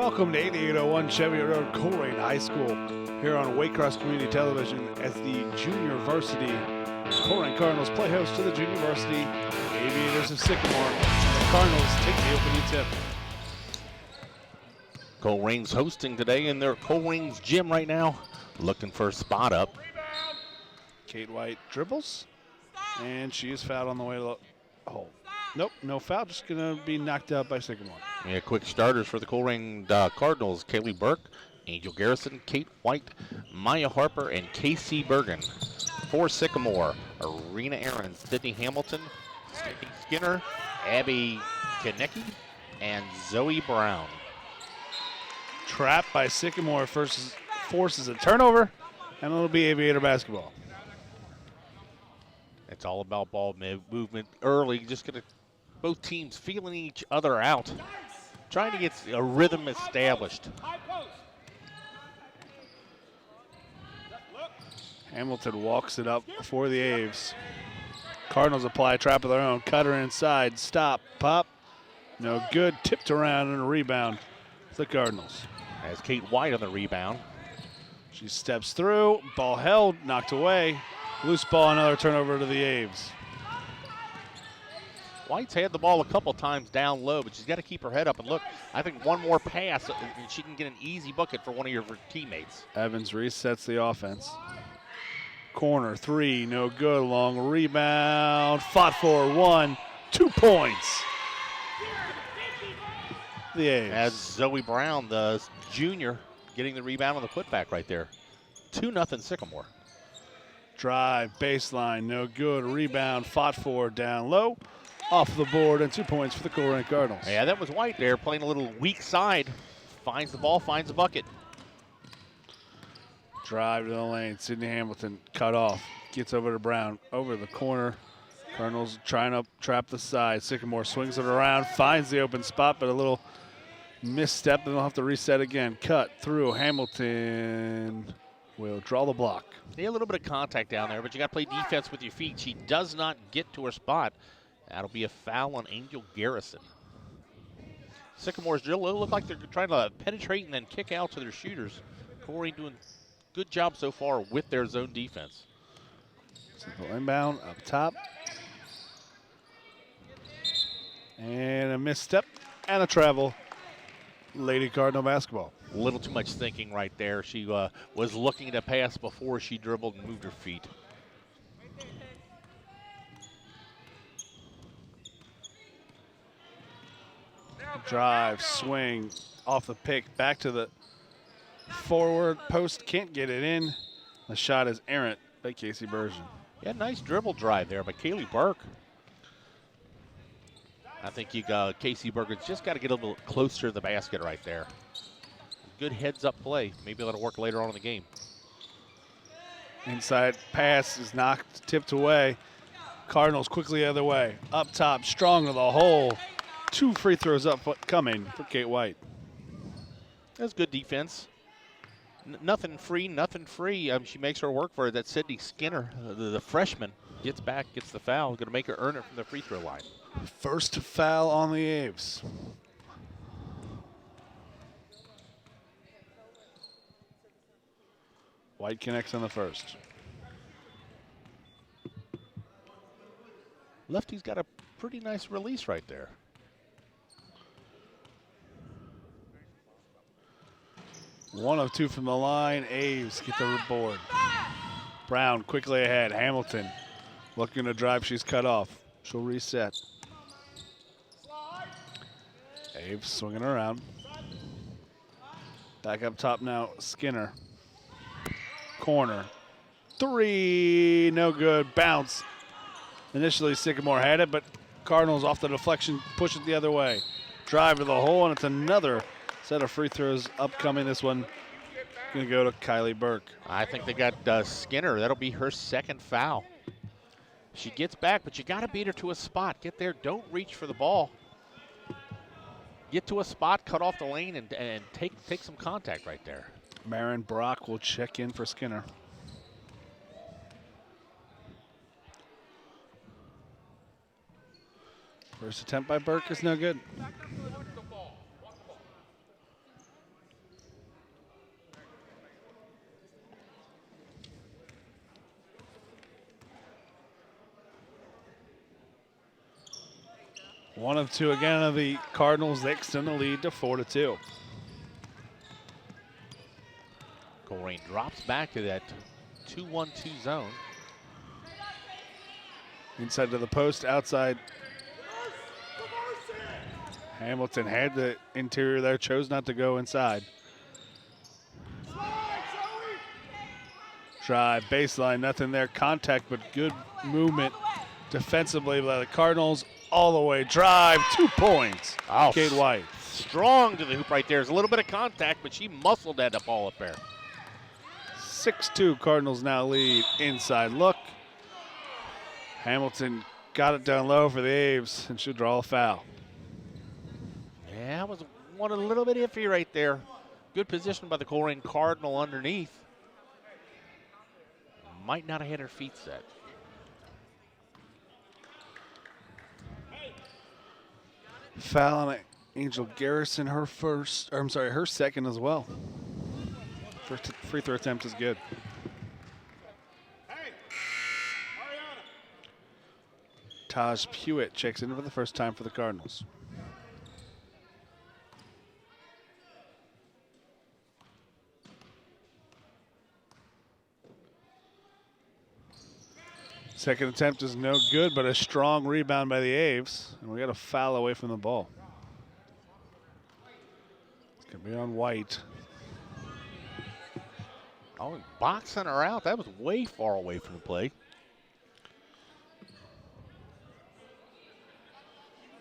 Welcome to 8801 Chevy Road, Colerain High School, here on Waycross Community Television as the Junior Varsity Colerain Cardinals play host to the Junior Varsity Aviators of Sycamore. The Cardinals take the opening tip. Colerain's hosting today in their Colerain's gym right now, looking for a spot up. Kate White dribbles, and she is fouled on the way to the hole. Nope, no foul, just going to be knocked out by Sycamore. Yeah, quick starters for the Colerain Cardinals: Kaylee Burke, Angel Garrison, Kate White, Maya Harper, and Casey Bergen. For Sycamore, Arena Aarons, Sydney Hamilton, Stephanie Skinner, Abby Konecki, and Zoe Brown. Trapped by Sycamore forces a turnover, and it'll be Aviator basketball. It's all about ball movement early, just going to both teams feeling each other out, trying to get a rhythm established. Hamilton walks it up for the Aves. Cardinals apply a trap of their own. Cutter inside. Stop. Pop. No good. Tipped around and a rebound. The Cardinals. As Kate White on the rebound. She steps through. Ball held. Knocked away. Loose ball. Another turnover to the Aves. White's had the ball a couple times down low, but she's got to keep her head up and look. I think one more pass, and she can get an easy bucket for one of your teammates. Evans resets the offense. Corner three, no good. Long rebound. Fought for 1, 2 points. The A's. As Zoe Brown, the junior, getting the rebound on the putback right there. 2-0 Sycamore. Drive, baseline, no good. Rebound, fought for, down low. Off the board, and 2 points for the Colerain Cardinals. Yeah, that was White there, playing a little weak side. Finds the ball, finds the bucket. Drive to the lane. Sydney Hamilton cut off. Gets over to Brown. Over the corner. Cardinals trying to trap the side. Sycamore swings it around. Finds the open spot, but a little misstep, and they'll have to reset again. Cut through. Hamilton will draw the block. Yeah, a little bit of contact down there, but you got to play defense with your feet. She does not get to her spot. That'll be a foul on Angel Garrison. Sycamore's drill look like they're trying to penetrate and then kick out to their shooters. Colerain doing a good job so far with their zone defense. Simple inbound up top. And a misstep and a travel. Lady Cardinal basketball. A little too much thinking right there. She was looking to pass before she dribbled and moved her feet. Drive, swing, off the pick, back to the forward post. Can't get it in. The shot is errant by Casey Bergen. Yeah, nice dribble drive there by Kaylee Burke. I think Casey Bergen's just got to get a little closer to the basket right there. Good heads-up play. Maybe that'll work later on in the game. Inside pass is knocked, tipped away. Cardinals quickly the other way. Up top, strong to the hole. 2 free throws up coming for Kate White. That's good defense. Nothing free. She makes her work for it. That Sydney Skinner, the freshman, gets back, gets the foul. Going to make her earn it from the free throw line. First foul on the Aves. White connects on the first. Lefty's got a pretty nice release right there. One of 2 from the line. Aves get the board. Brown quickly ahead. Hamilton looking to drive. She's cut off. She'll reset. Aves swinging around. Back up top now. Skinner. Corner. 3. No good. Bounce. Initially Sycamore had it, but Cardinals off the deflection push it the other way. Drive to the hole, and it's another set of free throws upcoming. This one going to go to Kylie Burke. I think they got Skinner. That'll be her second foul. She gets back, but you got to beat her to a spot. Get there. Don't reach for the ball. Get to a spot, cut off the lane, and take some contact right there. Marin Brock will check in for Skinner. First attempt by Burke is no good. One of two again of the Cardinals. They extend the lead to 4-2. Colerain drops back to that 2-1-2 zone. Inside to the post, outside. Hamilton had the interior there, chose not to go inside. Drive, baseline, nothing there. Contact, but good movement defensively by the Cardinals. All the way, drive, 2 points. Oh, Kate White. Strong to the hoop right there. There's a little bit of contact, but she muscled that ball up there. 6-2, Cardinals now lead. Inside look. Hamilton got it down low for the Aves and should draw a foul. Yeah, it was one a little bit iffy right there. Good position by the Colerain Cardinal underneath. Might not have had her feet set. Foul on Angel Garrison, her second as well. First free throw attempt is good. Taj Pewitt checks in for the first time for the Cardinals. Second attempt is no good, but a strong rebound by the Aves. And we got a foul away from the ball. It's going to be on White. Oh, boxing her out. That was way far away from the play.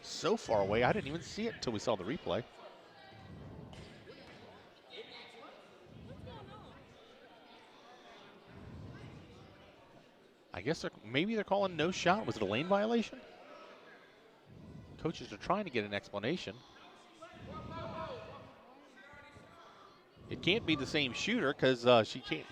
So far away, I didn't even see it until we saw the replay. I guess maybe they're calling no shot. Was it a lane violation? Coaches are trying to get an explanation. It can't be the same shooter because she can't.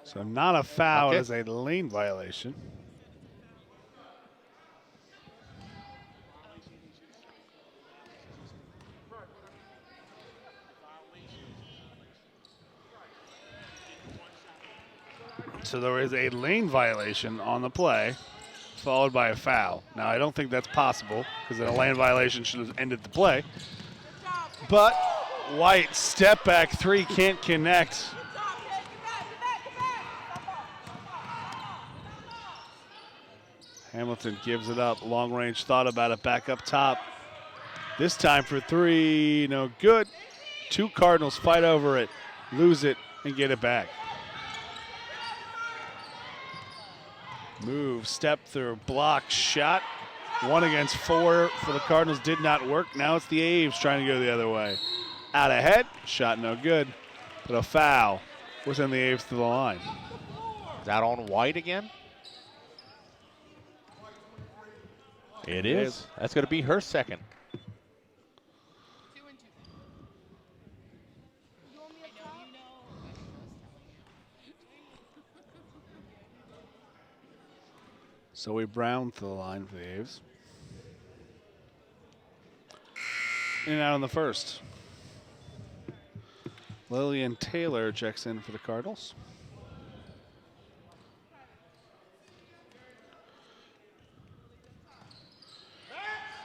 So not a foul, Okay. it is a lane violation. So there is a lane violation on the play, followed by a foul. Now, I don't think that's possible because a lane violation should have ended the play. But White, step back three, can't connect. Hamilton gives it up. Long range, thought about it, back up top. This time for three, no good. 2 Cardinals fight over it, lose it, and get it back. Move, step through, block, shot. 1 against 4 for the Cardinals did not work. Now it's the Aves trying to go the other way. Out ahead, shot no good, but a foul will send the Aves to the line. Is that on White again? It is. That's going to be her second. Zoe Brown to the line for the Aves. In and out in the first. Lillian Taylor checks in for the Cardinals.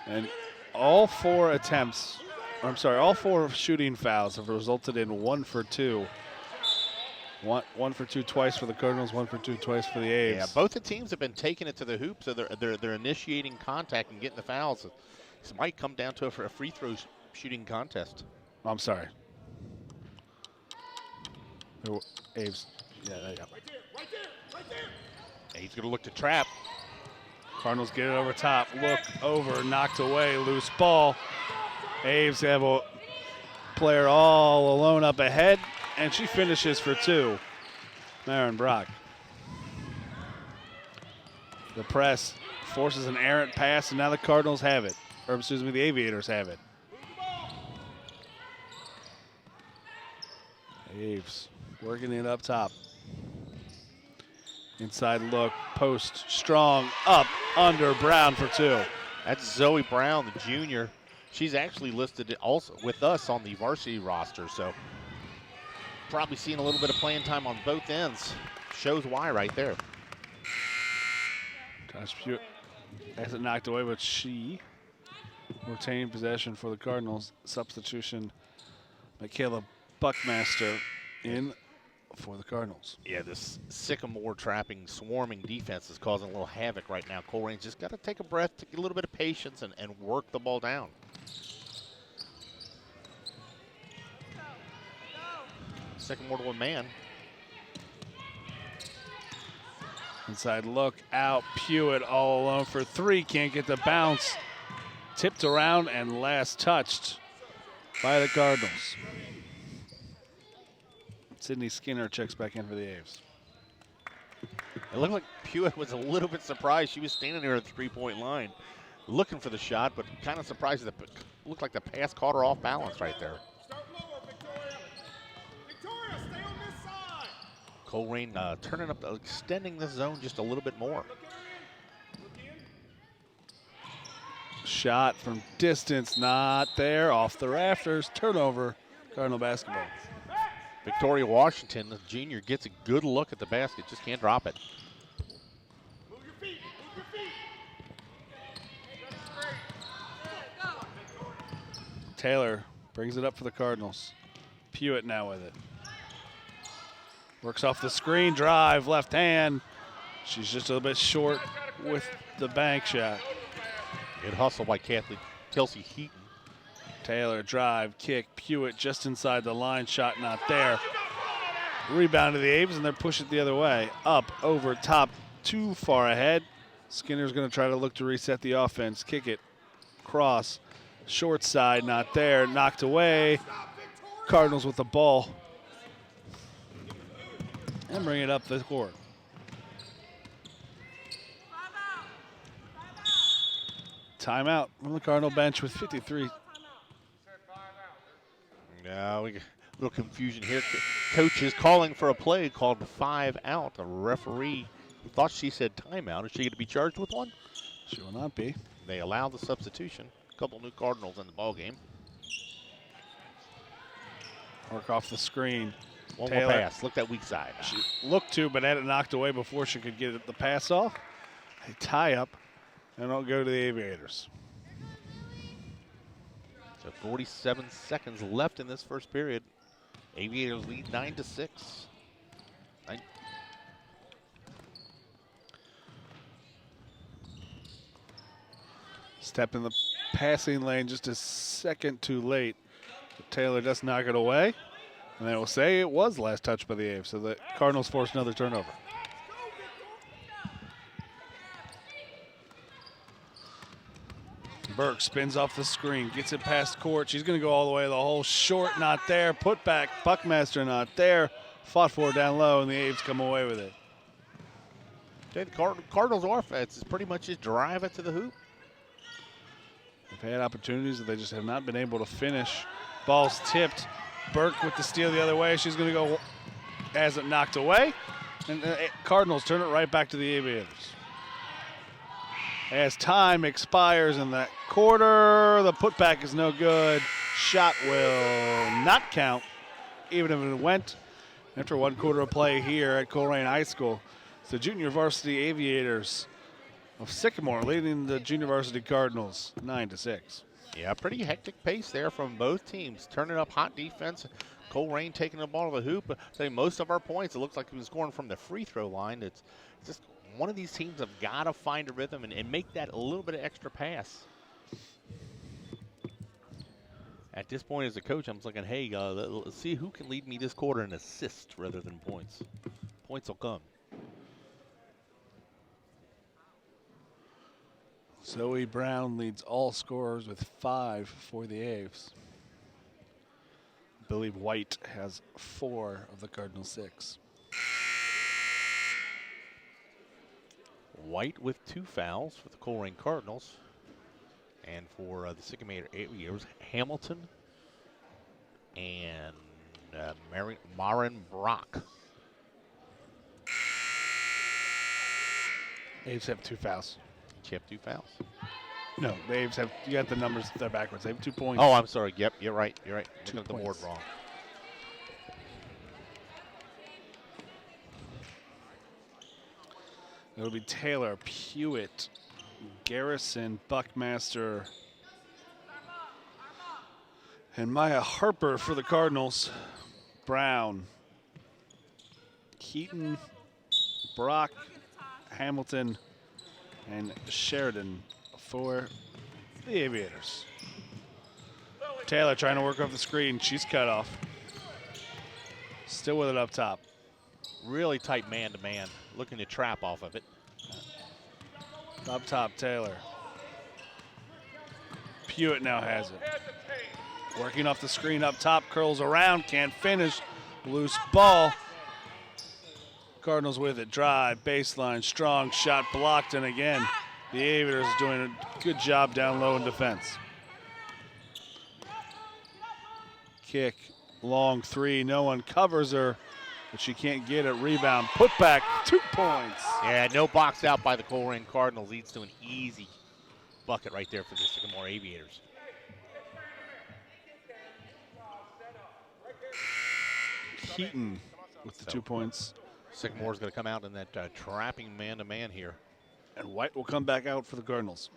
And all 4 attempts, or I'm sorry, all 4 shooting fouls have resulted in 1 for 2. One for 2 twice for the Cardinals, 1 for 2 twice for the A's. Yeah, both the teams have been taking it to the hoop, so they're initiating contact and getting the fouls. This might come down to a free throw shooting contest. I'm sorry. Aves. Yeah, there you go. He's going to look to trap. Cardinals get it over top. Look over, knocked away, loose ball. Aves have a player all alone up ahead, and she finishes for 2. Marin Brock. The press forces an errant pass, and now the Cardinals have it. Or, excuse me, the Aviators have it. Aves working it up top. Inside look, post, strong, up, under, Brown for 2. That's Zoe Brown, the junior. She's actually listed also with us on the varsity roster, so probably seeing a little bit of playing time on both ends. Shows why right there. Tosh Pewitt has it knocked away, but she retained possession for the Cardinals. Substitution, Michaela Buckmaster in for the Cardinals. Yeah, this Sycamore trapping, swarming defense is causing a little havoc right now. Colerain's just got to take a breath, take a little bit of patience, and work the ball down. Sycamore to a man. Inside look out. Pewitt all alone for three. Can't get the bounce. Tipped around and last touched by the Cardinals. Sydney Skinner checks back in for the A's. It looked like Pewitt was a little bit surprised. She was standing there at the three-point line looking for the shot, but kind of surprised that it looked like the pass caught her off balance right there. Colerain turning up, extending the zone just a little bit more. Shot from distance, not there, off the rafters, turnover, Cardinal basketball. Victoria Washington, the junior, gets a good look at the basket, just can't drop it. Move your feet, move your feet. Taylor brings it up for the Cardinals. Pewitt now with it. Works off the screen, drive, left hand. She's just a little bit short with the bank shot. Good hustle by Kelsey Heaton. Taylor, drive, kick, Pewitt just inside the line, shot not there. Rebound to the A's, and they're pushing it the other way. Up, over, top, too far ahead. Skinner's going to try to look to reset the offense. Kick it, cross, short side, not there, knocked away. Cardinals with the ball. And bring it up the court. Timeout from the Cardinal bench with 53. Now we got a little confusion here. Coach is calling for a play called 5 out. The referee thought she said timeout. Is she going to be charged with one? She will not be. They allow the substitution. A couple new Cardinals in the ball game. Work off the screen. One Taylor. more pass. Look that weak side. She looked to, but had it knocked away before she could get the pass off. They tie up, and it'll go to the Aviators. So 47 seconds left in this first period. Aviators lead 9-6. Step in the passing lane just a second too late. But Taylor does knock it away. And they will say it was last touch by the A's, so the Cardinals force another turnover. Burke spins off the screen, gets it past court. She's going to go all the way to the hole. Short, not there. Put back, Buckmaster not there. Fought for it down low, and the A's come away with it. Okay, the Cardinals' offense is pretty much just drive it to the hoop. They've had opportunities that they just have not been able to finish. Ball's tipped. Burke with the steal the other way. She's going to go, has it knocked away. And the Cardinals turn it right back to the Aviators. As time expires in that quarter, the putback is no good. Shot will not count, even if it went. After one quarter of play here at Colerain High School, it's the junior varsity Aviators of Sycamore leading the junior varsity Cardinals 9-6. Yeah, pretty hectic pace there from both teams. Turning up hot defense. Colerain taking the ball to the hoop. I think most of our points, it looks like he was scoring from the free throw line. It's just one of these teams have got to find a rhythm and make that a little bit of extra pass. At this point as a coach, I'm looking, hey, let's see who can lead me this quarter in assists rather than points. Points will come. Zoe Brown leads all scorers with 5 for the A's. I believe White has 4 of the Cardinal 6. White with 2 fouls for the Colerain Cardinals. And for the Sycamore Aviators, Hamilton and Marin Brock. A's have 2 fouls. You have 2 fouls. No, the A's have, you got the numbers, they're backwards. They have 2 points. Oh, I'm sorry. Yep, you're right. You're right. 2 Looking at the board points. wrong. It'll be Taylor, Pewitt, Garrison, Buckmaster, and Maya Harper for the Cardinals. Brown, Keaton, Brock, Hamilton, and Sheridan for the Aviators. Taylor trying to work off the screen. She's cut off. Still with it up top. Really tight man-to-man. Looking to trap off of it. Up top, Taylor. Pewitt now has it. Working off the screen up top, curls around, can't finish. Loose ball. Cardinals with it. Drive, baseline, strong shot blocked, and again, the Aviators doing a good job down low in defense. Kick, long three, no one covers her, but she can't get it. Rebound, put back, 2 points. Yeah, no box out by the Colerain Cardinals leads to an easy bucket right there for the Sycamore Aviators. Keaton with the 2 points. Sycamore's going to come out in that trapping man-to-man here. And White will come back out for the Cardinals.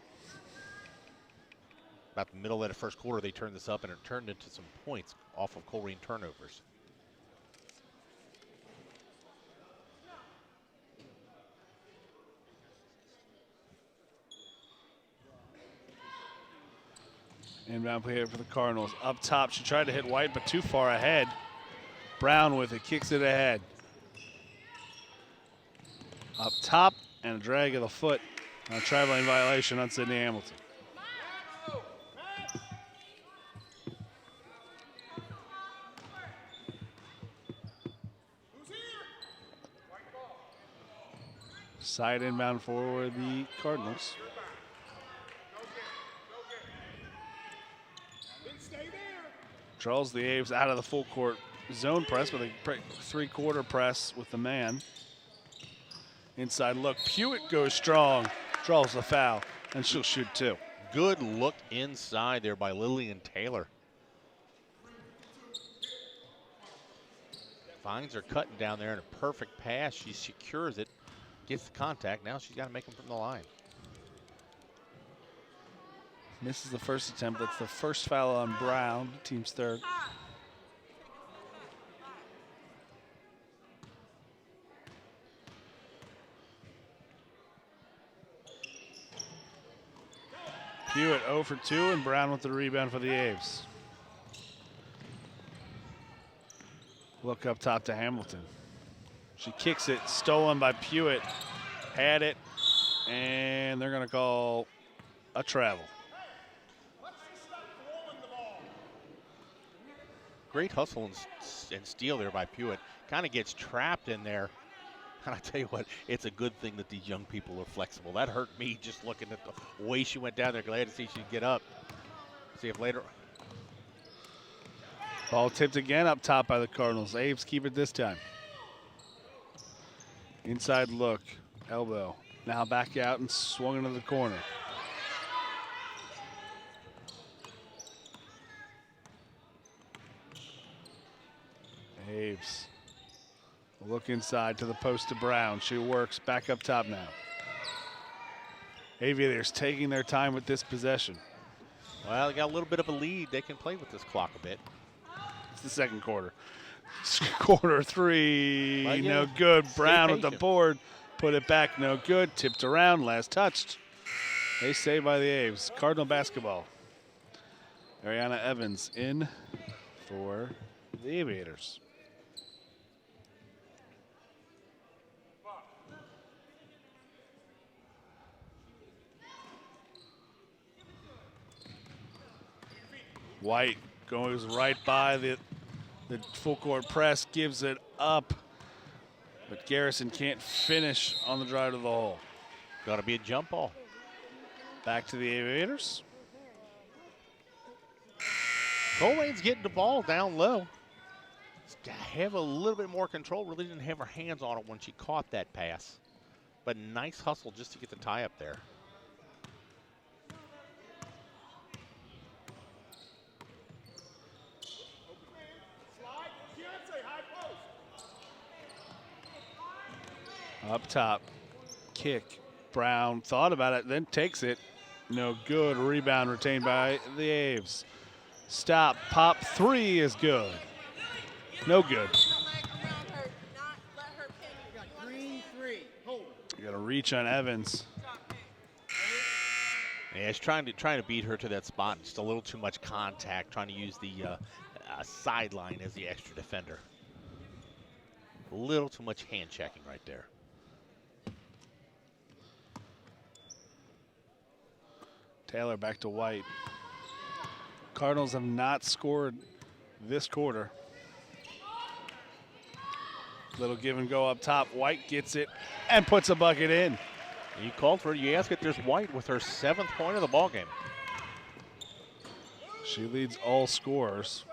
About the middle of the first quarter, they turned this up, and it turned into some points off of Colerain turnovers. Inbound play here for the Cardinals. Up top, she tried to hit White, but too far ahead. Brown with it, kicks it ahead. Up top, and a drag of the foot. A traveling violation on Sydney Hamilton. Side inbound for the Cardinals. Draws the Aves out of the full court zone press with a 3-quarter press with the man. Inside look, Pewitt goes strong, draws the foul, and she'll shoot 2. Good look inside there by Lillian Taylor. Finds her cutting down there in a perfect pass. She secures it, gets the contact. Now she's got to make them from the line. Misses the first attempt. That's the first foul on Brown, team's third. Pewitt 0 for 2, and Brown with the rebound for the Aves. Look up top to Hamilton. She kicks it, stolen by Pewitt. Had it, and they're going to call a travel. Great hustle and steal there by Pewitt. Kind of gets trapped in there. And I tell you what, it's a good thing that these young people are flexible. That hurt me just looking at the way she went down there. Glad to see she could get up. See if later. Ball tipped again up top by the Cardinals. Aves keep it this time. Inside look, elbow. Now back out and swung into the corner. Aves. Look inside to the post to Brown. She works back up top now. Aviators taking their time with this possession. Well, they got a little bit of a lead. They can play with this clock a bit. It's the second quarter. Quarter 3, well, yeah, no good. Brown with the patient. board. Put it back, no good. Tipped around, last touched. They saved by the Aves. Cardinal basketball. Ariana Evans in for the Aviators. White goes right by the full court press, gives it up, but Garrison can't finish on the drive to the hole. Got to be a jump ball. Back to the Aviators. Colerain's getting the ball down low. She's got to have a little bit more control. Really didn't have her hands on it when she caught that pass. But nice hustle just to get the tie up there. Up top. kick. Brown thought about it, then takes it. No good. Rebound retained by the Aves. Stop. Pop. 3 is good. No good. Green 3. Hold. You got to reach on Evans. Yeah, he's trying to beat her to that spot. Just a little too much contact, trying to use the sideline as the extra defender. A little too much hand checking right there. Taylor back to White. Cardinals have not scored this quarter. Little give and go up top. White gets it and puts a bucket in. You called for it. You ask it. There's White with her 7th point of the ball game. She leads all scorers.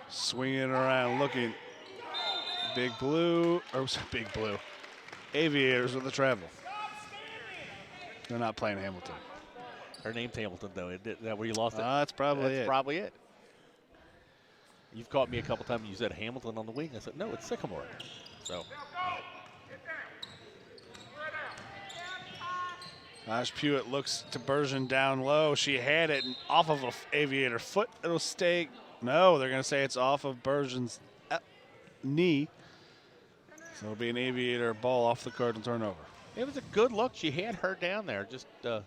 Swinging it around, looking. Big Blue, or Big Blue. Aviators with the travel. They're not playing Hamilton. Her name's Hamilton, though. Is that where you lost it? That's probably That's it. probably it. You've caught me a couple times. You said Hamilton on the wing. I said, no, it's Sycamore. So. Josh Pewitt looks to Bergen down low. She had it off of an Aviator foot. It'll stay. No, they're going to say it's off of Bergen's knee. So it'll be an Aviator ball off the Cardinal turnover. It was a good look. She had her down there. Just got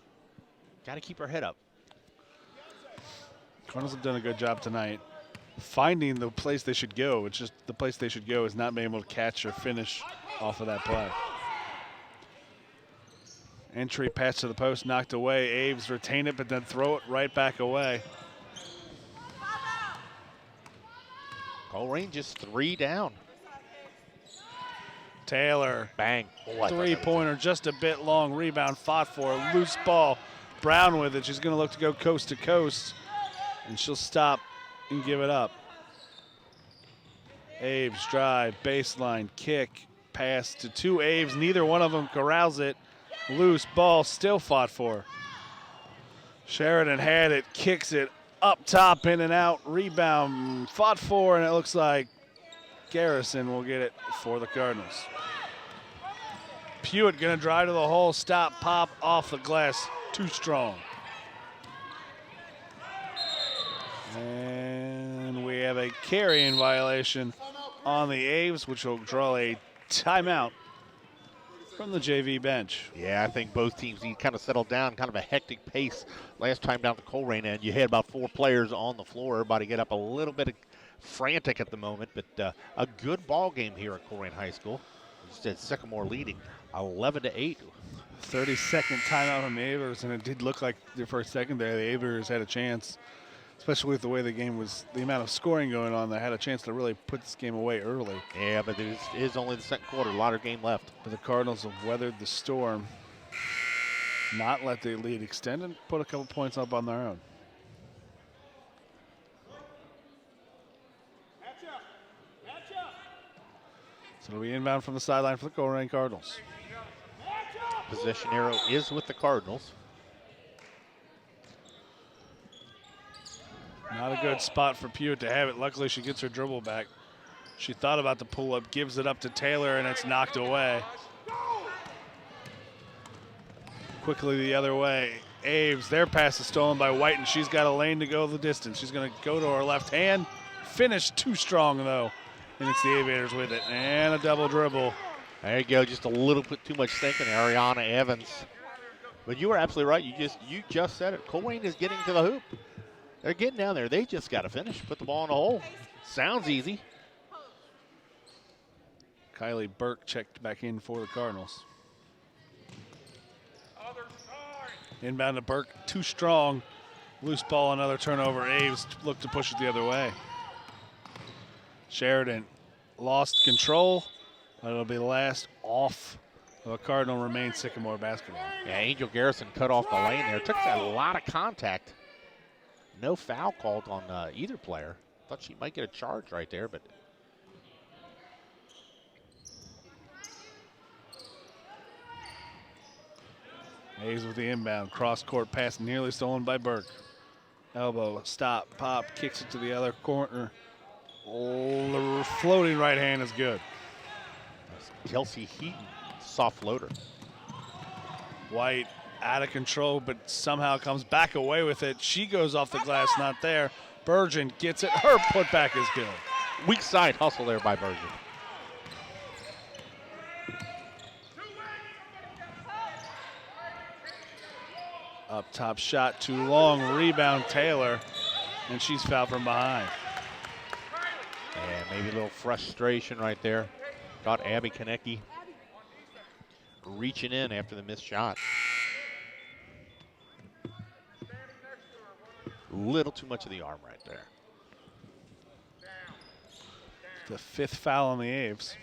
to keep her head up. Cardinals have done a good job tonight finding the place they should go. It's just the place they should go is not being able to catch or finish off of that play. Entry pass to the post, knocked away. Aves retain it, but then throw it right back away. Colerain just 3 down. Taylor. Bang. Oh, Three-pointer, just a bit long. Rebound fought for. Loose ball. Brown with it. She's going to look to go coast to coast, and she'll stop and give it up. Aves drive, baseline, kick, pass to 2 Aves. Neither one of them corrals it. Loose ball, still fought for. Sheridan had it, kicks it up top, in and out. Rebound, fought for, and it looks like Garrison will get it for the Cardinals. Pewitt gonna drive to the hole, stop, pop, off the glass, too strong. And we have a carrying violation on the Aves, which will draw a timeout from the JV bench. Yeah, I think both teams need kind of settled down, kind of a hectic pace last time down to Colerain, and you had about 4 players on the floor. Everybody get up a little bit frantic at the moment, but a good ball game here at Colerain High School. Instead, Sycamore leading 11-8. 30-second timeout on the Avers, and it did look like for a second there the Avers had a chance, especially with the way the game was, the amount of scoring going on. They had a chance to really put this game away early. Yeah, but it is only the second quarter. A lot of game left. But the Cardinals have weathered the storm, not let the lead extend, and put a couple points up on their own. So it'll be inbound from the sideline for the Colerain Cardinals. Possession arrow is with the Cardinals. Not a good spot for Pewitt to have it. Luckily, she gets her dribble back. She thought about the pull-up, gives it up to Taylor, and it's knocked away. Quickly the other way. Aves, their pass is stolen by White, and she's got a lane to go the distance. She's going to go to her left hand. Finish too strong, though. And it's the Aviators with it. And a double dribble. There you go, just a little bit too much thinking, Ariana Evans. But you were absolutely right. You just said it. Colerain is getting to the hoop. They're getting down there. They just got to finish. Put the ball in the hole. Sounds easy. Kylie Burke checked back in for the Cardinals. Inbound to Burke, too strong. Loose ball, another turnover. Aves look to push it the other way. Sheridan lost control, but it'll be the last off of a Cardinal remains Sycamore basketball. Yeah, Angel Garrison cut off the lane there. Took a lot of contact. No foul called on either player. Thought she might get a charge right there, but. Hayes with the inbound. Cross-court pass nearly stolen by Burke. Elbow, stop, pop, kicks it to the other corner. The floating right hand is good. Kelsey Heaton, soft floater. White out of control, but somehow comes back away with it. She goes off the glass, not there. Bergen gets it. Her putback is good. Weak side hustle there by Bergen. Up top shot, too long. Rebound Taylor, and she's fouled from behind. And maybe a little frustration right there. Got Abby Konecki reaching in after the missed shot. Little too much of the arm right there. The 5th foul on the Aves.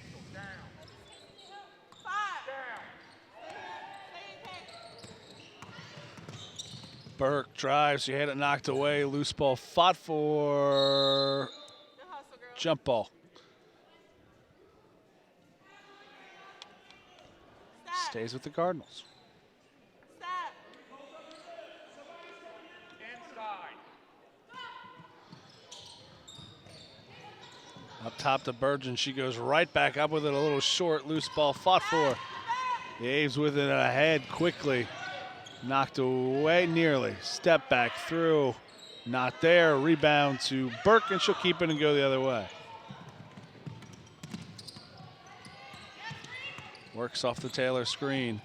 Burke drives, she had it knocked away. Loose ball fought for jump ball. Stays with the Cardinals. Up top to Bergen, she goes right back up with it, a little short, loose ball fought for. The Aves with it ahead quickly. Knocked away nearly. Step back through. Not there. Rebound to Burke, and she'll keep it and go the other way. Works off the Taylor screen.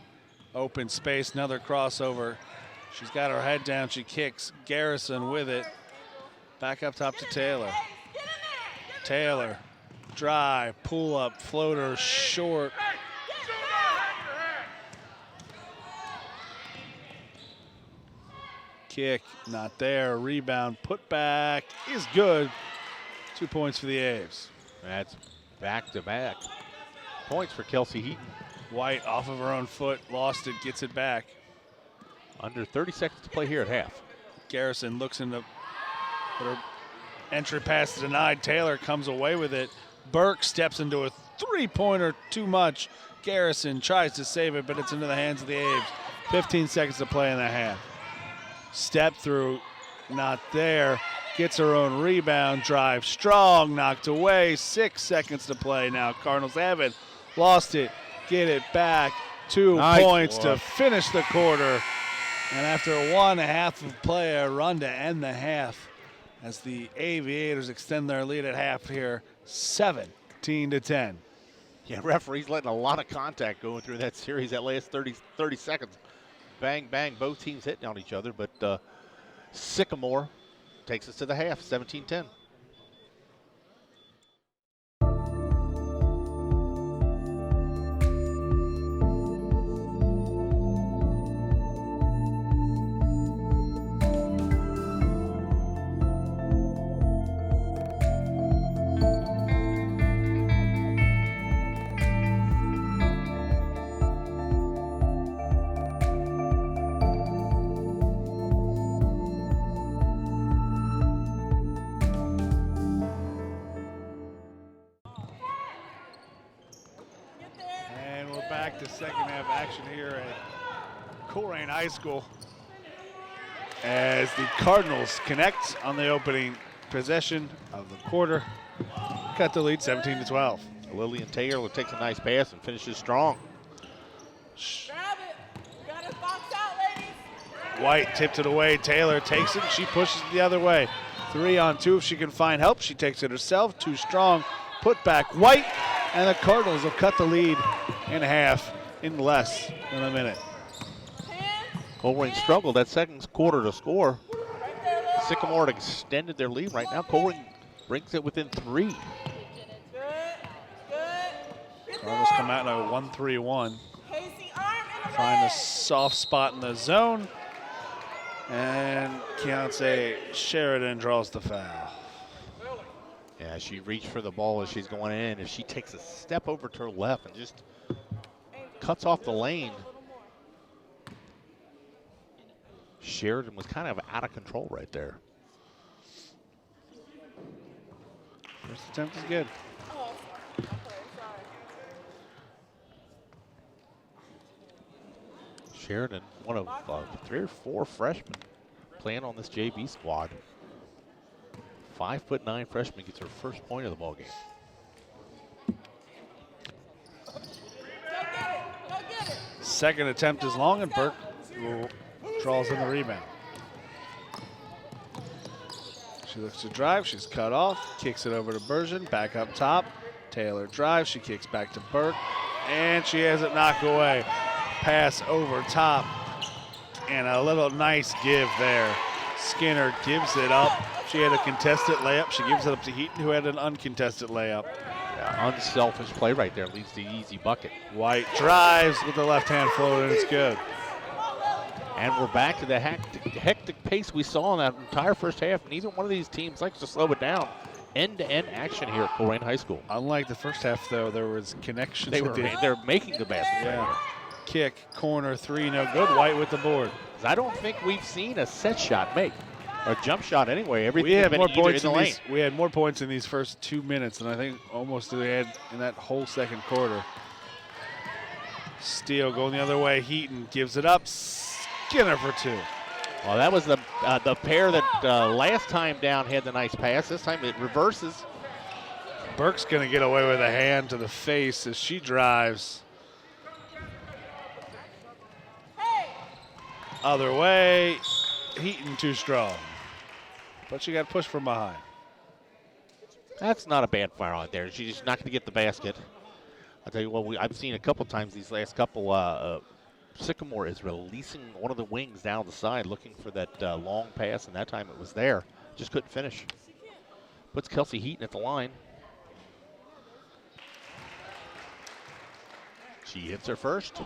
Open space, another crossover. She's got her head down. She kicks. Garrison with it. Back up top to Taylor. Taylor, drive, pull up, floater, short. Kick, not there. Rebound, put back is good. 2 points for the Aves. That's back-to-back points for Kelsey Heaton. White off of her own foot, lost it, gets it back. Under 30 seconds to play here at half. Garrison looks into her entry pass denied. Taylor comes away with it. Burke steps into a three-pointer, too much. Garrison tries to save it, but it's into the hands of the Aves. 15 seconds to play in the half. Step through, not there. Gets her own rebound, drive strong, knocked away. 6 seconds to play now. Cardinals have it, lost it, get it back. 2 points to finish the quarter. And after 1.5 of play, a run to end the half as the Aviators extend their lead at half here, 17-10. Yeah, referees letting a lot of contact going through that series that last 30 seconds. Bang, bang, both teams hitting on each other, but Sycamore takes us to the half, 17-10. Back to second half action here at Colerain High School as the Cardinals connect on the opening possession of the quarter. Cut the lead 17-12. Lillian Taylor takes a nice pass and finishes strong. Grab it. You got to box out, ladies. White tipped it away. Taylor takes it. She pushes it the other way. 3-on-2 if she can find help. She takes it herself. Too strong. Put back White. And the Cardinals have cut the lead in half in less than a minute. Colerain struggled that second quarter to score. Sycamore extended their lead right now. Colerain brings it within 3. Cardinals come out in a 1-3-1. Find a soft spot in the zone. And Keontae Sheridan draws the foul. Yeah, she reached for the ball as she's going in. If she takes a step over to her left and just cuts off the lane, Sheridan was kind of out of control right there. First attempt is good. Sheridan, one of 3 or 4 freshmen playing on this JV squad. 5'9" freshman gets her first point of the ball game. Go get it. Second attempt is long, and Burke draws in the rebound. She looks to drive. She's cut off. Kicks it over to Bergen. Back up top. Taylor drives. She kicks back to Burke. And she has it knocked away. Pass over top. And a little nice give there. Skinner gives it up. She had a contested layup. She gives it up to Heaton, who had an uncontested layup. Yeah, unselfish play right there. Leads the easy bucket. White drives with the left hand float, and it's good. And we're back to the hectic pace we saw in that entire first half. Neither one of these teams likes to slow it down. End-to-end action here at Colerain High School. Unlike the first half, though, there was connections. They're making the basket. Yeah. Kick, corner, three, no good. White with the board. I don't think we've seen a set shot make, or jump shot anyway. Everything We has had been more either points in the lane. we had more points in these first 2 minutes than I think almost they had in that whole second quarter. Steele going the other way. Heaton gives it up. Skinner for two. Well, that was the pair that last time down had the nice pass. This time it reverses. Burke's going to get away with a hand to the face as she drives. Other way. Heaton too strong. But she got pushed from behind. That's not a bad fire out there. She's just not going to get the basket. I'll tell you what, I've seen a couple times these last couple. Sycamore is releasing one of the wings down the side, looking for that long pass, and that time it was there. Just couldn't finish. Puts Kelsey Heaton at the line. She hits her first.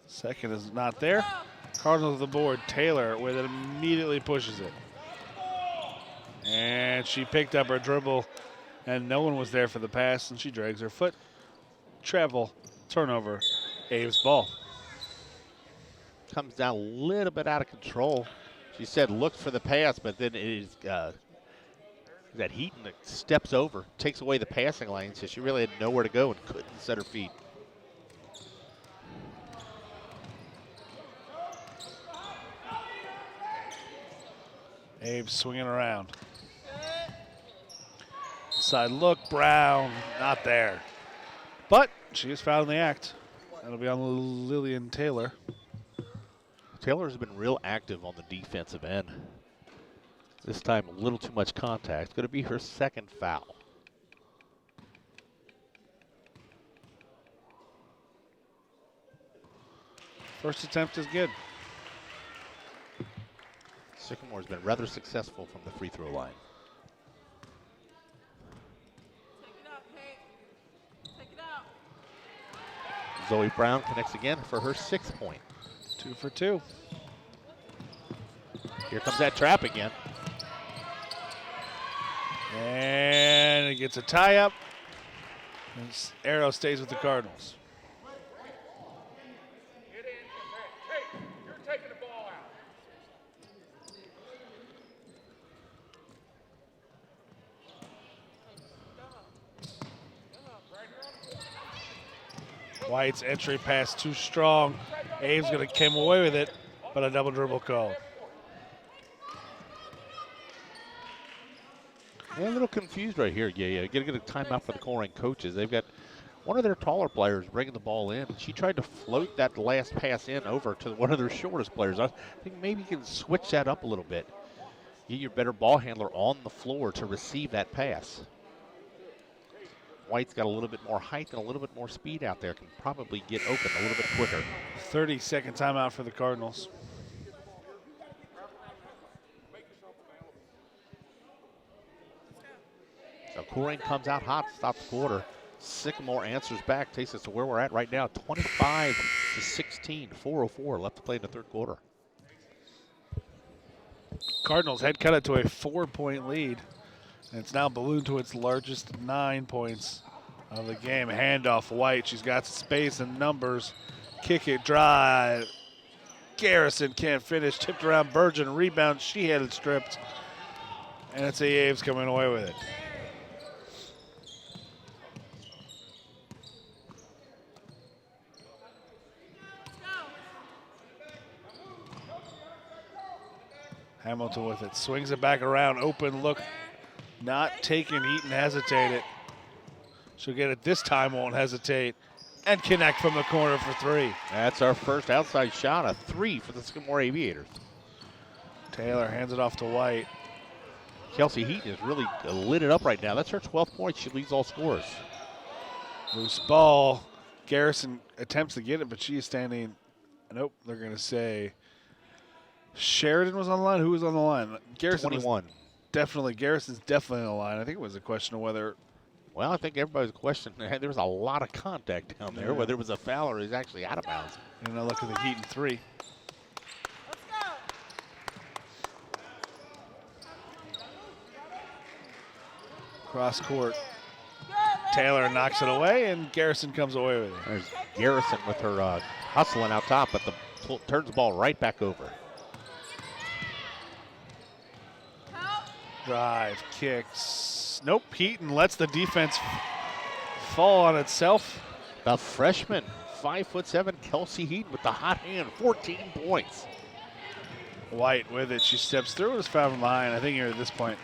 Second is not there. Cardinals the board. Taylor with it, immediately pushes it. And she picked up her dribble, and no one was there for the pass, and she drags her foot. Travel, turnover, Aves ball. Comes down a little bit out of control. She said look for the pass, but then it is that Heaton that steps over, takes away the passing lane, so she really had nowhere to go and couldn't set her feet. Abe swinging around. Side look, Brown, not there. But she is fouled in the act. That'll be on Lillian Taylor. Taylor's been real active on the defensive end. This time a little too much contact. It's going to be her second foul. First attempt is good. Sycamore's been rather successful from the free throw line. Take it out, Kate. Take it out. Zoe Brown connects again for her 6th point. 2 for 2. Here comes that trap again. And it gets a tie up. And Arrow stays with the Cardinals. White's entry pass too strong. Abe's going to come away with it, but a double dribble call. They're a little confused right here. Yeah. Got to get a timeout for the Colerain coaches. They've got one of their taller players bringing the ball in. She tried to float that last pass in over to one of their shortest players. I think maybe you can switch that up a little bit. Get your better ball handler on the floor to receive that pass. White's got a little bit more height and a little bit more speed out there. Can probably get open a little bit quicker. 30-second timeout for the Cardinals. So Colerain comes out hot to stop the quarter. Sycamore answers back, takes us to where we're at right now, 25-16, 4:04 left to play in the third quarter. Cardinals had cut it to a 4-point lead, and it's now ballooned to its largest 9 points of the game. Handoff White. She's got space and numbers. Kick it, drive. Garrison can't finish. Tipped around Bergen. Rebound. She had it stripped. And it's Aves coming away with it. Hamilton with it. Swings it back around. Open look. Not taken. Eaton hesitated. She'll get it this time. Won't hesitate. And connect from the corner for three. That's our first outside shot. A 3 for the Sycamore Aviators. Taylor hands it off to White. Kelsey Heaton has really lit it up right now. That's her 12th point. She leads all scorers. Loose ball. Garrison attempts to get it, but she is standing. Nope, they're going to say Sheridan was on the line. Who was on the line? Garrison 21. Garrison's definitely on the line. I think it was a question of whether. Well, I think everybody's questioning. There was a lot of contact down there, whether it was a foul or he's actually out of bounds. And now look at the Heaton three. Cross court. Taylor knocks it away, and Garrison comes away with it. There's Garrison with her hustling out top, but turns the ball right back over. Drive, kicks. Nope, Heaton lets the defense fall on itself. The freshman, 5'7", Kelsey Heaton with the hot hand, 14 points. White with it. She steps through and is fouled from behind. I think here at this point,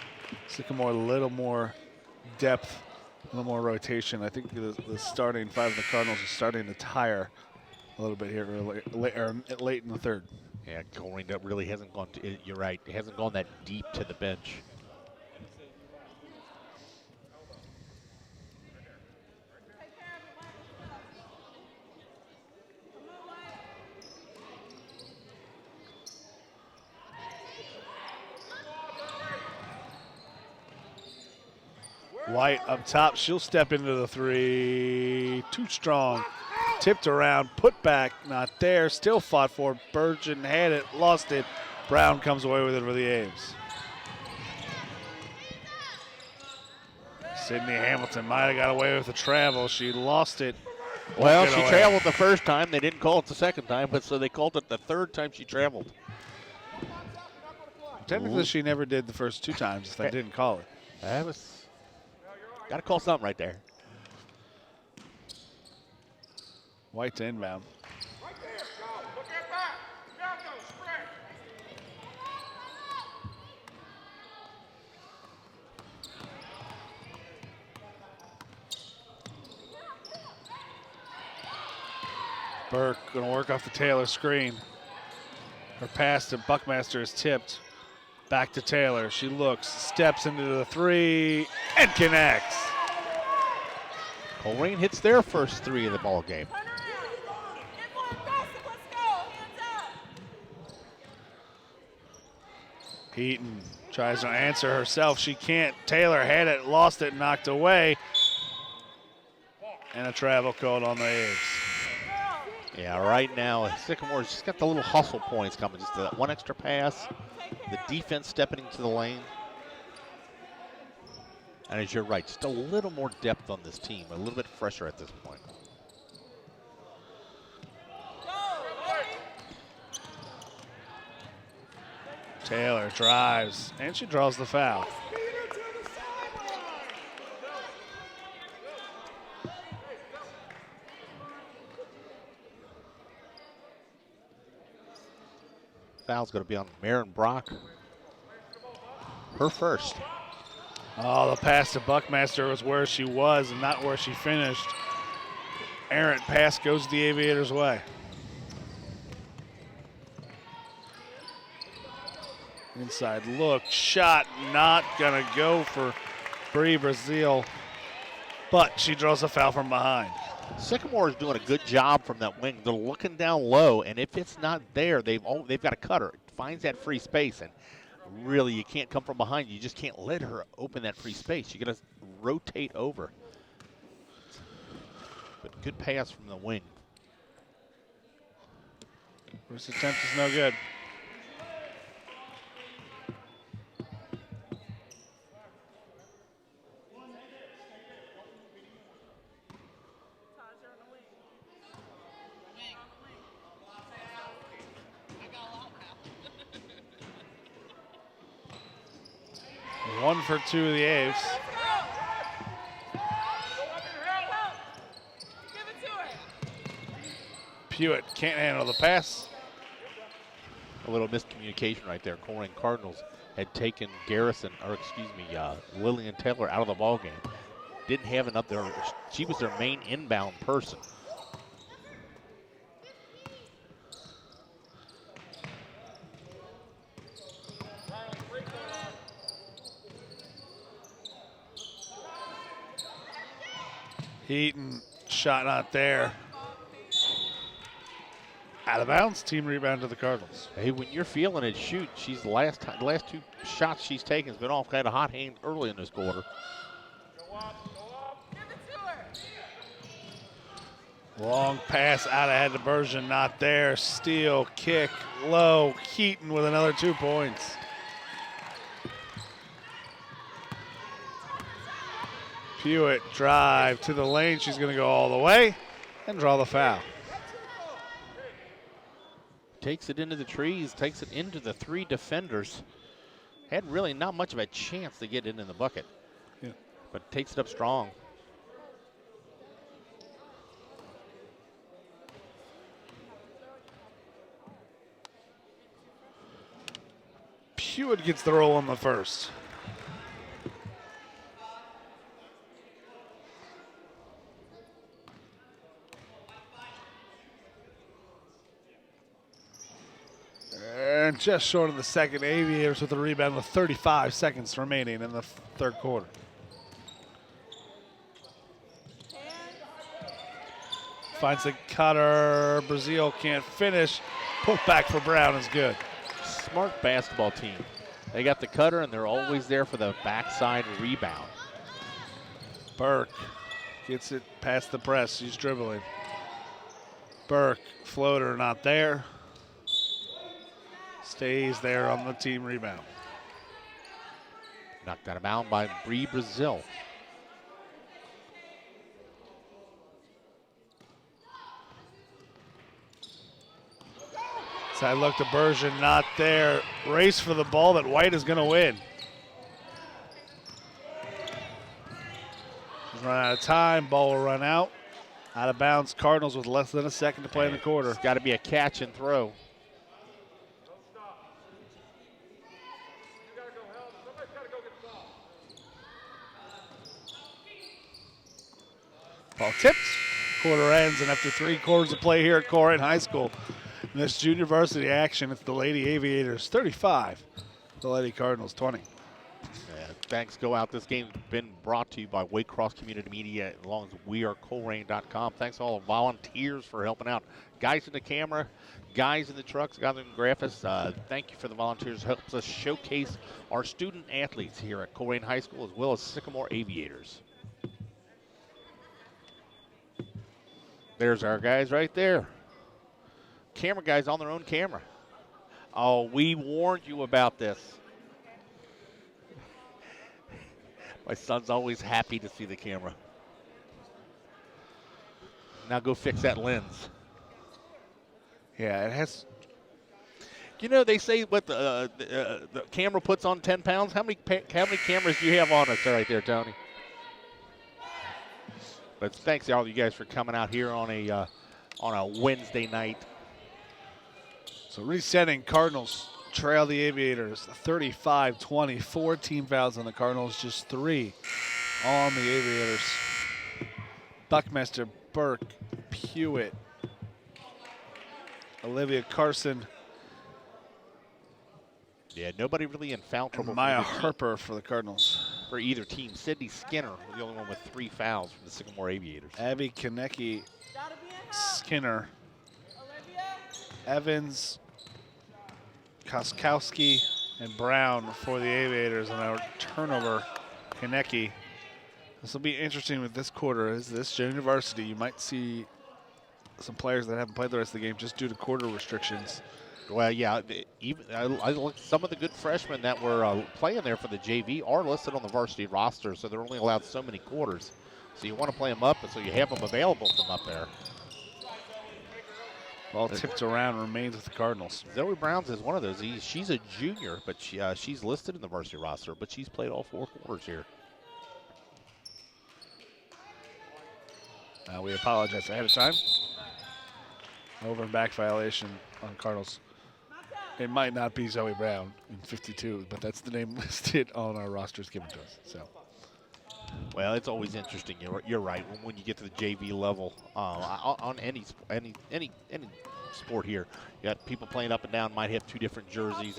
Sycamore a little more depth, a little more rotation. I think the starting five of the Cardinals are starting to tire a little bit here late in the third. Yeah, Colerain that really hasn't gone to, you're right, it hasn't gone that deep to the bench. White up top. She'll step into the three. Too strong. Tipped around. Put back. Not there. Still fought for. Burgeon had it. Lost it. Brown comes away with it for the A's. Sydney Hamilton might have got away with the travel. She lost it. Well, she traveled the first time. They didn't call it the second time, but so they called it the third time she traveled. Technically, she never did the first two times if they didn't call it. That was... Got to call something right there. White to inbound. Right there, go. Look at that. Now go, spread. Burke going to work off the Taylor screen. Her pass to Buckmaster is tipped. Back to Taylor. She looks, steps into the three, and connects. Colerain hits their first 3 of the ball game. Heaton tries to answer herself. She can't. Taylor had it, lost it, knocked away. And a travel called on the A's. Yeah, right now, Sycamore's just got the little hustle points coming. Just that one extra pass, the defense stepping into the lane. And as you're right, just a little more depth on this team, a little bit fresher at this point. Taylor drives, and she draws the foul. Foul's going to be on Marin Brock. Her first. Oh, the pass to Buckmaster was where she was and not where she finished. Errant pass goes the Aviators' way. Inside look, shot, not gonna go for Bree Brazil, but she draws a foul from behind. Sycamore is doing a good job from that wing. They're looking down low, and if it's not there, they've got a cutter. It finds that free space, and really you can't come from behind. You just can't let her open that free space. You got to rotate over. But good pass from the wing. First attempt is no good. One for two of the A's. Pewitt can't handle the pass. A little miscommunication right there. Colerain Cardinals had taken Garrison, or excuse me, Lillian Taylor out of the ball game. Didn't have enough there. She was their main inbound person. Heaton, shot not there. Out of bounds, team rebound to the Cardinals. Hey, when you're feeling it, shoot. She's the last 2 shots she's taken has been off. Had a hot hand early in this quarter. Long pass out ahead to Bergen, not there. Steal, kick, low. Heaton with another 2 points. Pewitt drive to the lane. She's going to go all the way and draw the foul. Takes it into the trees, takes it into the 3 defenders. Had really not much of a chance to get it in the bucket. Yeah. But takes it up strong. Pewitt gets the roll on the first. And just short of the second, Aviators with the rebound with 35 seconds remaining in the third quarter. Finds the cutter. Brazil can't finish. Put back for Brown is good. Smart basketball team. They got the cutter, and they're always there for the backside rebound. Burke gets it past the press. He's dribbling. Burke, floater not there. Stays there on the team rebound. Knocked out of bounds by Bree Brazil. Side look to Bergen, not there. Race for the ball that White is going to win. He's run out of time. Ball will run out. Out of bounds. Cardinals with less than a second to play in the quarter. It's got to be a catch and throw. Ball tipped. Quarter ends, and after 3 quarters of play here at Colerain High School, in this junior varsity action, it's the Lady Aviators 35, the Lady Cardinals 20. Yeah, thanks go out. This game's been brought to you by Waycross Community Media, along with wearecolerain.com. Thanks to all the volunteers for helping out. Guys in the camera, guys in the trucks, guys in the graphics. Thank you for the volunteers. Helps us showcase our student athletes here at Colerain High School, as well as Sycamore Aviators. There's our guys right there. Camera guys on their own camera. Oh, we warned you about this. My son's always happy to see the camera. Now go fix that lens. Yeah, it has. You know, they say what the camera puts on 10 pounds. How many cameras do you have on us right there, Tony? But thanks to all you guys for coming out here on a Wednesday night. So resetting, Cardinals trail the Aviators 35-20. 4 team fouls on the Cardinals, just 3 on the Aviators. Buckmaster, Burke, Pewitt, Olivia Carson, Yeah, nobody really in foul trouble and Maya Harper for the Cardinals. for either team. Sydney Skinner was the only one with 3 fouls from the Sycamore Aviators. Abby Konecki, Gotta be in help. Skinner, Olivia. Evans, Koskowski, and Brown for the Aviators, and our turnover, Konecki. This will be interesting with this quarter. Is this junior varsity? You might see some players that haven't played the rest of the game just due to quarter restrictions. Well, yeah, even I looked, some of the good freshmen that were playing there for the JV are listed on the varsity roster, so they're only allowed so many quarters. So you want to play them up, and so you have them available from up there. Ball tipped around, remains with the Cardinals. Zoe Browns is one of those. She's a junior, but she's listed in the varsity roster, but she's played all 4 quarters here. We apologize ahead of time. Over and back violation on Cardinals. It might not be Zoe Brown in 52, but that's the name listed on our rosters given to us. So, Well, it's always interesting. You're right. When you get to the JV level, on any sport here, you got people playing up and down. Might have two different jerseys.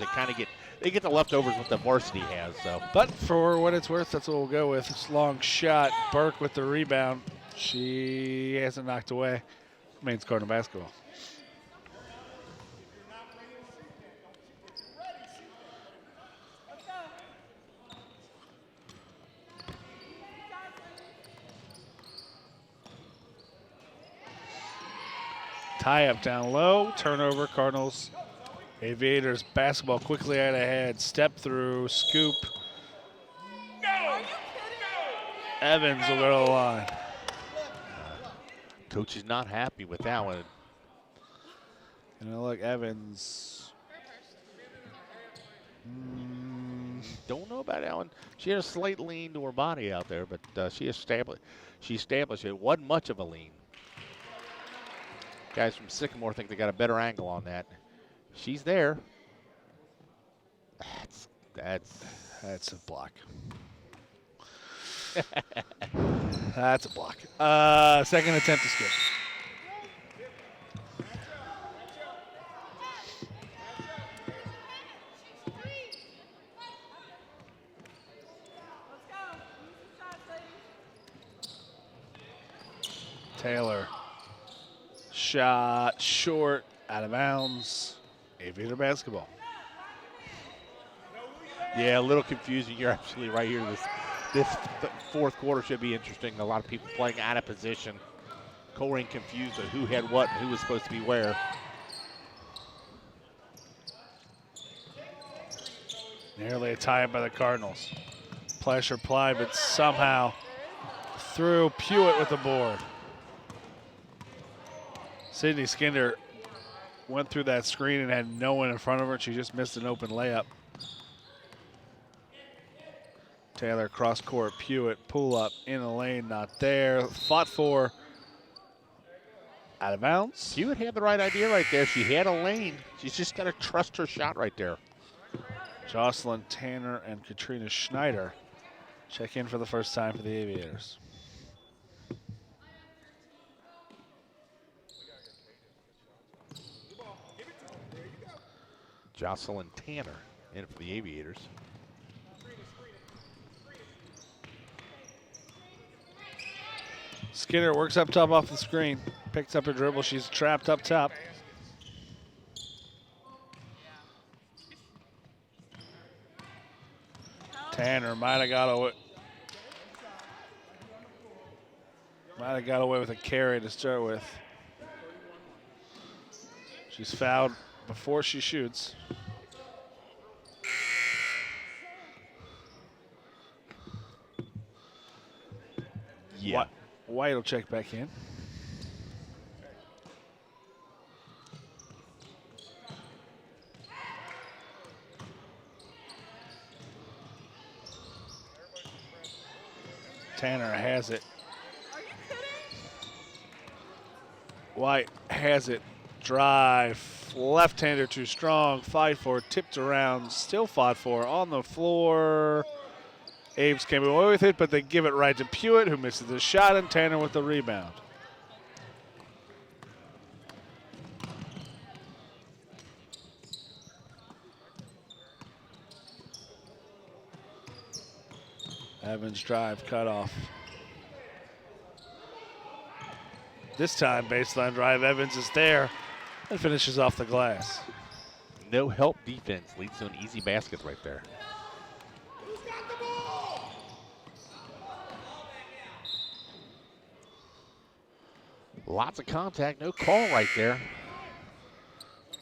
They get the leftovers what the varsity has. So, but for what it's worth, that's what we'll go with. It's a long shot. Burke with the rebound. She hasn't knocked away. Remains Cardinal basketball. Tie up down low. Turnover. Cardinals. Aviators basketball quickly out ahead. Step through. Scoop. Evans will go to the line. Coach is not happy with that one. And look, Evans. Don't know about that one. She had a slight lean to her body out there, but she established it. Wasn't much of a lean. Guys from Sycamore think they got a better angle on that. She's there. That's a block. That's a block. Second attempt to skip. Taylor. Shot short, out of bounds. Aviator basketball. Yeah, a little confusing. You're absolutely right here. This fourth quarter should be interesting. A lot of people playing out of position. Colerain confused of who had what and who was supposed to be where. Nearly a tie by the Cardinals. Pressure applied, but somehow through Pewitt with the board. Sydney Skinner went through that screen and had no one in front of her. She just missed an open layup. Taylor cross court, Pewitt pull up in the lane, not there. Fought for, out of bounds. Pewitt had the right idea right there. She had a lane. She's just got to trust her shot right there. Jocelyn Tanner and Katrina Schneider check in for the first time for the Aviators. Jocelyn Tanner in for the Aviators. Skinner works up top off the screen, picks up her dribble. She's trapped up top. Tanner might have got away with a carry to start with. She's fouled before she shoots. Yeah. White will check back in. Tanner has it. White has it. Drive. Left-hander too strong. Fight for. Tipped around. Still fought for. On the floor. Ames came away with it, but they give it right to Pewitt, who misses the shot, and Tanner with the rebound. Evans drive cut off. This time, baseline drive. Evans is there and finishes off the glass. No help defense leads to an easy basket right there. Lots of contact, no call right there.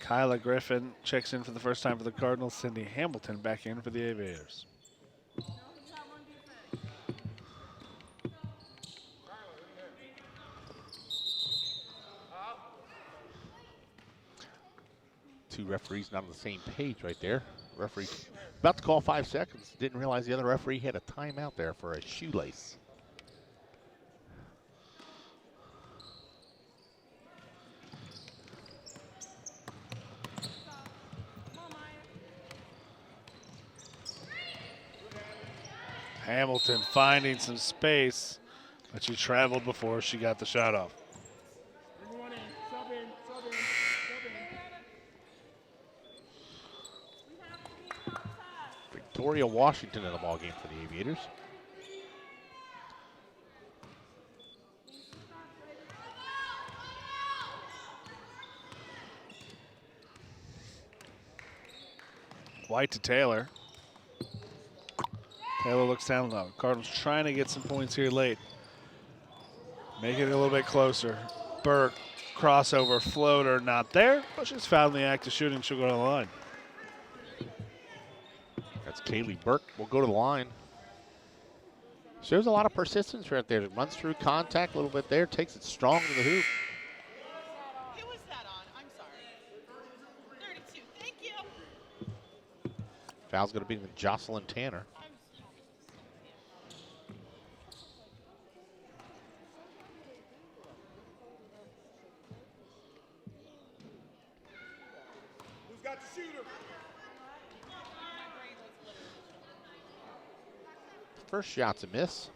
Kyla Griffin checks in for the first time for the Cardinals. Cindy Hamilton back in for the Aviators. Two referees not on the same page right there. Referee about to call 5 seconds. Didn't realize the other referee had a timeout there for a shoelace. Hamilton finding some space, but she traveled before she got the shot off. Everyone in. Sub in. Sub in. Sub in. Victoria Washington in the ball game for the Aviators. White to Taylor. Taylor looks down low. Cardinals trying to get some points here late. Make it a little bit closer. Burke, crossover, floater, not there, but she's fouled in the act of shooting. She'll go to the line. That's Kaylee Burke. Will go to the line. Shows a lot of persistence right there. Runs through contact a little bit there. Takes it strong to the hoop. Who was that on? I'm sorry. 32. Thank you. Foul's going to be with Jocelyn Tanner. Who's got the shooter? First shot's a miss.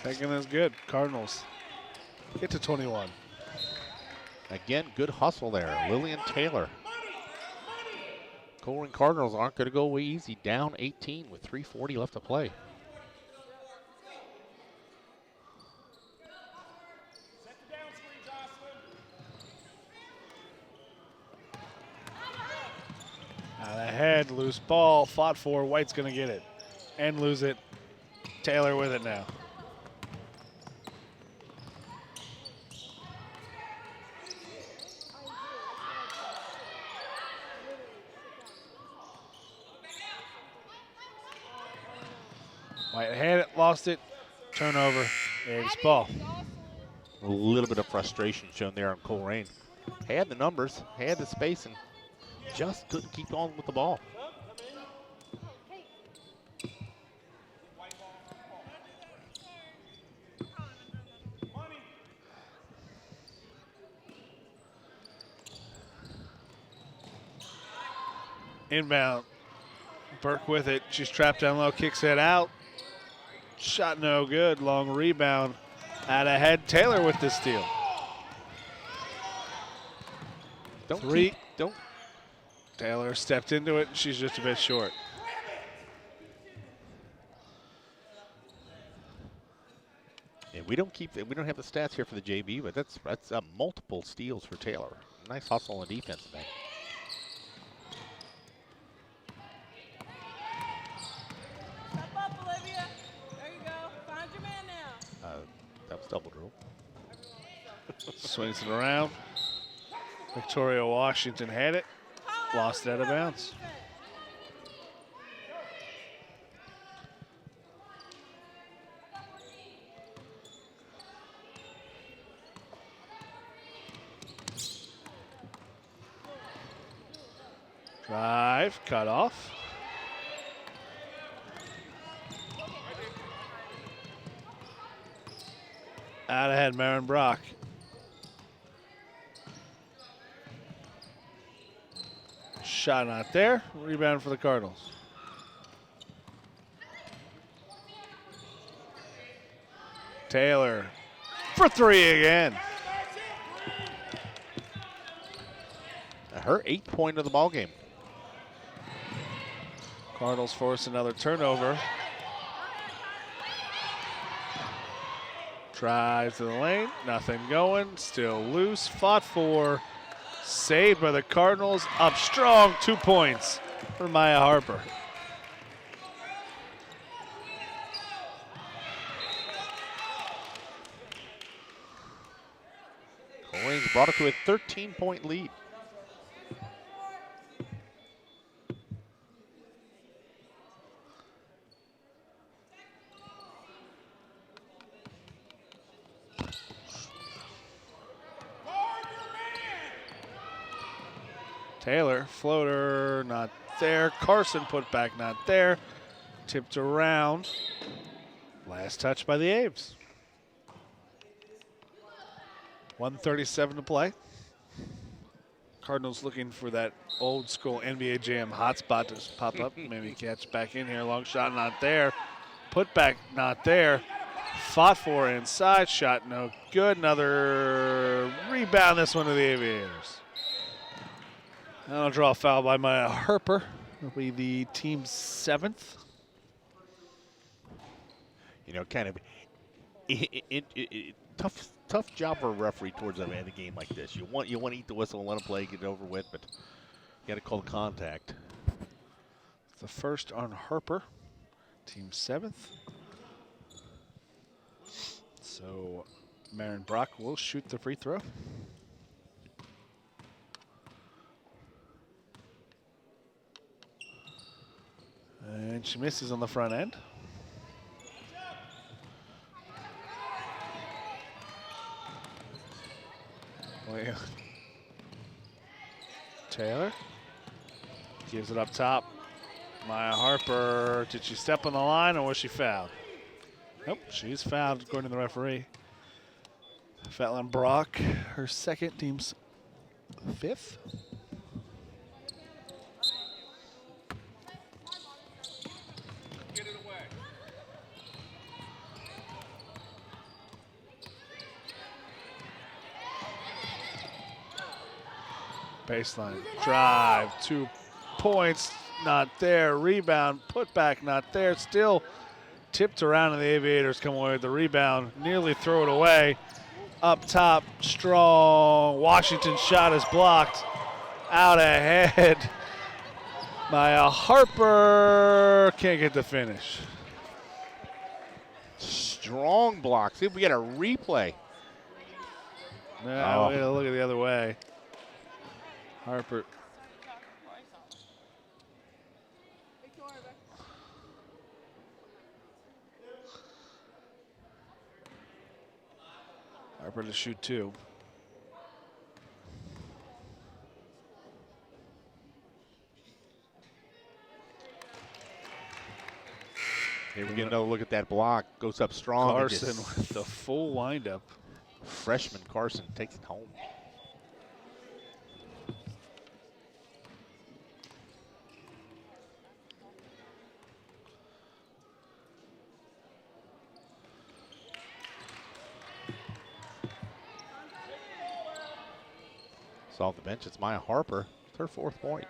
Second is good. Cardinals get to 21. Again, good hustle there. Lillian Taylor. Colerain Cardinals aren't going to go away easy. Down 18 with 3:40 left to play. Set the down screen, Jocelyn. Out ahead, loose ball, fought for. White's going to get it and lose it. Taylor with it now. White had it, lost it, turnover, A's ball. A little bit of frustration shown there on Colerain. Had the numbers, had the space, and just couldn't keep on with the ball. Inbound. Burke with it. She's trapped down low, kicks it out. Shot no good. Long rebound. Out ahead. Taylor with the steal. Don't Three. don't. Taylor stepped into it. She's just a bit short. Yeah, we don't have the stats here for the JV, but that's multiple steals for Taylor. Nice hustle on the defensive end. Step up, Olivia. There you go. Find your man now. That was double dribble. Swings it around. Victoria Washington had it. Lost it out of bounds. Drive, cut off. Out ahead, Marin Brock. Shot not there. Rebound for the Cardinals. Taylor for three again. Her 8th point of the ball game. Cardinals force another turnover. Drive to the lane, nothing going, still loose, fought for, saved by the Cardinals, up strong, 2 points for Maya Harper. Colerain's brought it to a 13-point lead. Taylor, floater, not there. Carson put back, not there. Tipped around. Last touch by the A's. 1:37 to play. Cardinals looking for that old school NBA Jam hotspot to just pop up. Maybe catch back in here. Long shot not there. Put back not there. Fought for inside. Shot no good. Another rebound. This one to the Aviators. That'll draw a foul by Maya Harper. It'll be the team's 7th. You know, kind of tough job for a referee towards the end of a game like this. You want to eat the whistle and let them play, get it over with, but you got to call contact. The first on Harper, team 7th. So Marin Brock will shoot the free throw. And she misses on the front end. Taylor gives it up top. Maya Harper, did she step on the line or was she fouled? Nope, she's fouled according to the referee. Fallon Brock, her second, team's 5th. Get it away. Baseline drive, 2 points, not there. Rebound, put back, not there. Still tipped around, and the Aviators come away with the rebound. Nearly throw it away. Up top, strong. Washington shot is blocked. Out ahead. Maya Harper can't get the finish. Strong block. See if we get a replay. No, we gotta look at the other way. Harper. Harper to shoot 2. Here we get another look at that block. Goes up strong. Carson with the full windup. Freshman Carson takes it home. So off the bench, it's Maya Harper. It's her 4th point.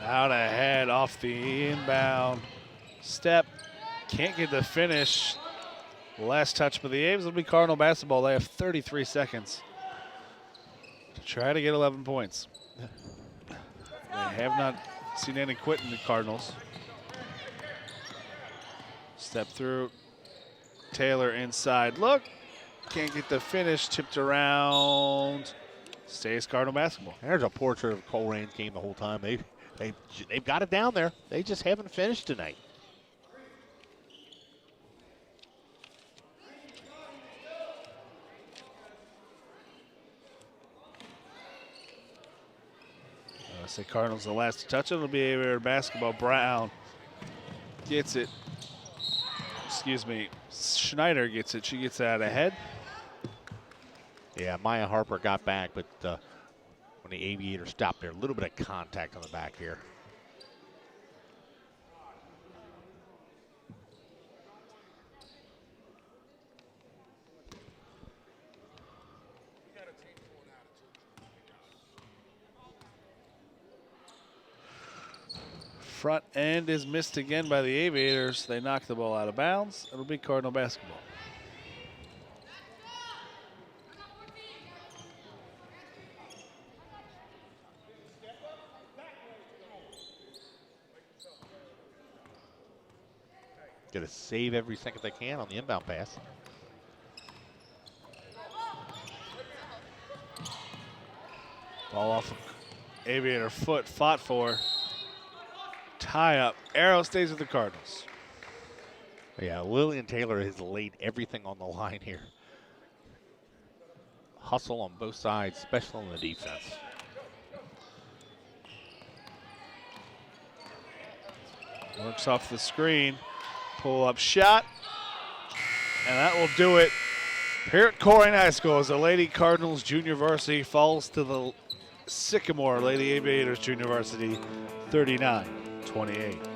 Out ahead off the inbound step. Can't get the finish. Last touch by the A's will be Cardinal basketball. They have 33 seconds to try to get 11 points. They have not seen any quit in the Cardinals. Step through. Taylor inside. Look. Can't get the finish. Tipped around. Stays Cardinal basketball. There's a portrait of Colerain's game the whole time. They've got it down there. They just haven't finished tonight. I say Cardinals the last to touch it. It'll be Aviator basketball. Brown gets it. Excuse me. Schneider gets it. She gets out ahead. Yeah, Maya Harper got back, but when the Aviators stopped there, a little bit of contact on the back here. Front end is missed again by the Aviators. They knock the ball out of bounds. It'll be Cardinal basketball. Got to save every second they can on the inbound pass. Ball off of Aviator foot, fought for. Tie up. Arrow stays with the Cardinals. Yeah, Lillian Taylor has laid everything on the line here. Hustle on both sides, especially on the defense. Works off the screen. Pull-up shot. And that will do it here at Colerain High School as the Lady Cardinals Junior Varsity falls to the Sycamore Lady Aviators Junior Varsity 39-28.